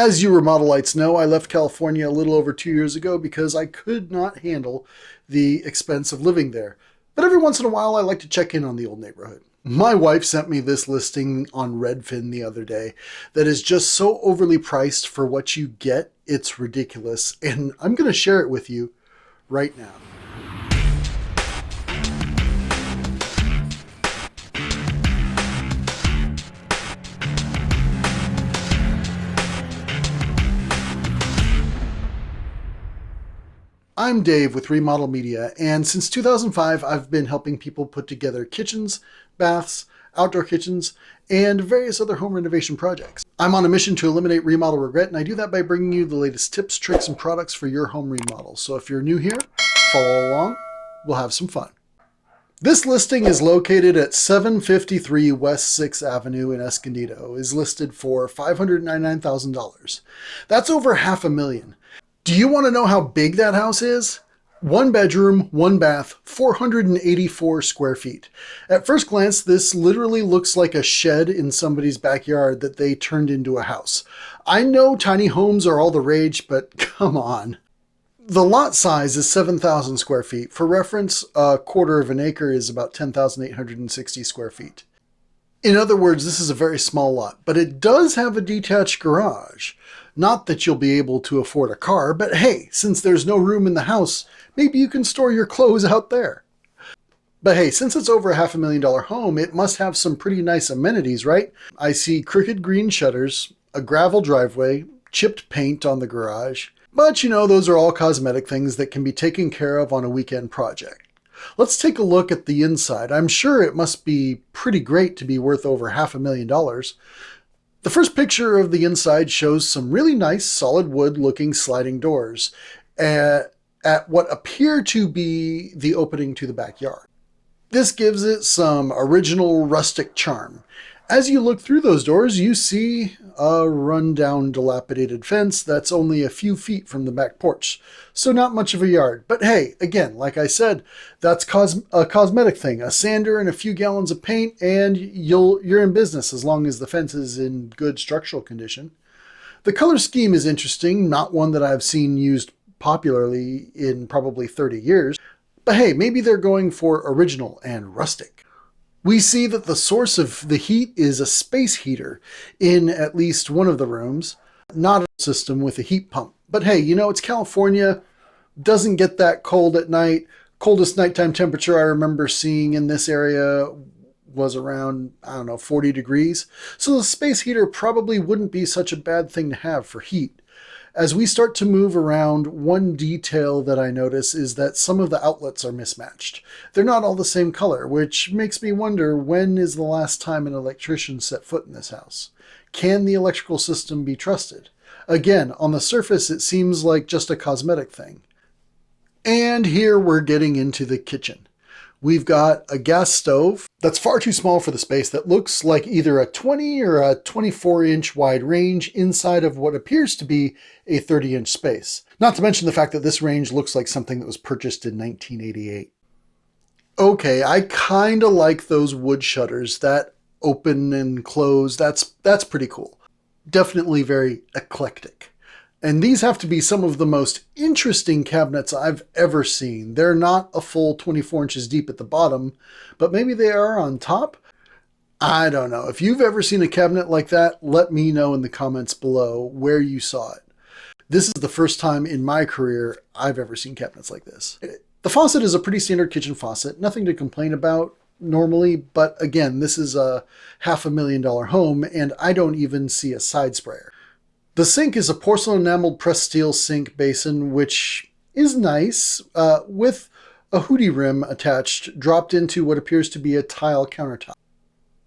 As you remodelites know, I left California a little over 2 years ago because I could not handle the expense of living there. But every once in a while, I like to check in on the old neighborhood. My wife sent me this listing on Redfin the other day that is just so overly priced for what you get, it's ridiculous. And I'm going to share it with you right now. I'm Dave with Remodel Media, and since 2005, I've been helping people put together kitchens, baths, outdoor kitchens, and various other home renovation projects. I'm on a mission to eliminate remodel regret, and I do that by bringing you the latest tips, tricks, and products for your home remodel. So if you're new here, follow along. We'll have some fun. This listing is located at 753 West 6th Avenue in Escondido, is listed for $599,000. That's over $500,000. Do you want to know how big that house is? 1 bedroom, 1 bath, 484 square feet. At first glance, this literally looks like a shed in somebody's backyard that they turned into a house. I know tiny homes are all the rage, but come on. The lot size is 7,000 square feet. For reference, a quarter of an acre is about 10,860 square feet. In other words, this is a very small lot, but it does have a detached garage. Not that you'll be able to afford a car, but hey, since there's no room in the house, maybe you can store your clothes out there. But hey, since it's over $500,000 home, it must have some pretty nice amenities, right? I see crooked green shutters, a gravel driveway, chipped paint on the garage. But you know, those are all cosmetic things that can be taken care of on a weekend project. Let's take a look at the inside. I'm sure it must be pretty great to be worth over $500,000. The first picture of the inside shows some really nice solid wood looking sliding doors at what appear to be the opening to the backyard. This gives it some original rustic charm. As you look through those doors, you see a rundown, dilapidated fence that's only a few feet from the back porch, so not much of a yard. But hey, again, like I said, that's a cosmetic thing. A sander and a few gallons of paint, and you're in business as long as the fence is in good structural condition. The color scheme is interesting, not one that I've seen used popularly in probably 30 years. But hey, maybe they're going for original and rustic. We see that the source of the heat is a space heater in at least one of the rooms, not a system with a heat pump. But hey, you know, it's California, doesn't get that cold at night. Coldest nighttime temperature I remember seeing in this area was around, 40 degrees. So the space heater probably wouldn't be such a bad thing to have for heat. As we start to move around, one detail that I notice is that some of the outlets are mismatched. They're not all the same color, which makes me wonder, when is the last time an electrician set foot in this house? Can the electrical system be trusted? Again, on the surface, it seems like just a cosmetic thing. And here we're getting into the kitchen. We've got a gas stove that's far too small for the space, that looks like either a 20 or a 24-inch wide range inside of what appears to be a 30-inch space. Not to mention the fact that this range looks like something that was purchased in 1988. Okay, I kind of like those wood shutters that open and close. That's pretty cool. Definitely very eclectic. And these have to be some of the most interesting cabinets I've ever seen. They're not a full 24 inches deep at the bottom, but maybe they are on top. I don't know. If you've ever seen a cabinet like that, let me know in the comments below where you saw it. This is the first time in my career I've ever seen cabinets like this. The faucet is a pretty standard kitchen faucet, nothing to complain about normally, but again, this is a $500,000 home and I don't even see a side sprayer. The sink is a porcelain enameled pressed steel sink basin, which is nice, with a hootie rim attached, dropped into what appears to be a tile countertop.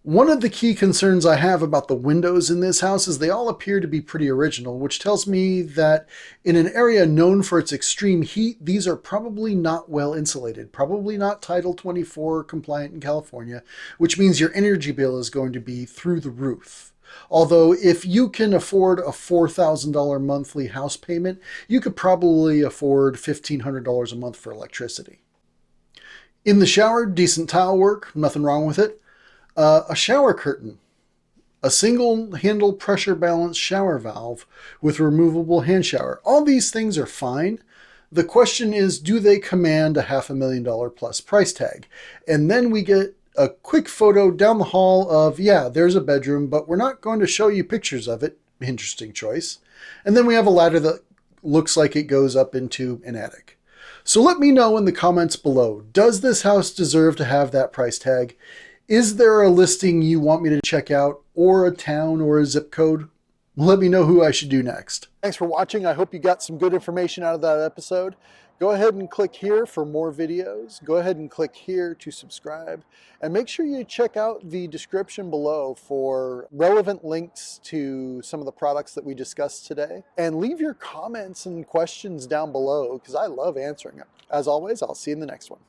One of the key concerns I have about the windows in this house is they all appear to be pretty original, which tells me that in an area known for its extreme heat, these are probably not well insulated, probably not Title 24 compliant in California, which means your energy bill is going to be through the roof. Although if you can afford a $4,000 monthly house payment, you could probably afford $1,500 a month for electricity. In the shower, decent tile work, nothing wrong with it. A shower curtain. a single handle pressure balance shower valve with removable hand shower. All these things are fine. The question is, do they command a $500,000 plus price tag? And then we get a quick photo down the hall of, yeah, there's a bedroom, but we're not going to show you pictures of it. Interesting choice. And then we have a ladder that looks like it goes up into an attic. So let me know in the comments below, does this house deserve to have that price tag? Is there a listing you want me to check out, or a town or a zip code? Let me know who I should do next. Thanks for watching. I hope you got some good information out of that episode. Go ahead and click here for more videos. Go ahead and click here to subscribe. And make sure you check out the description below for relevant links to some of the products that we discussed today. And leave your comments and questions down below because I love answering them. As always, I'll see you in the next one.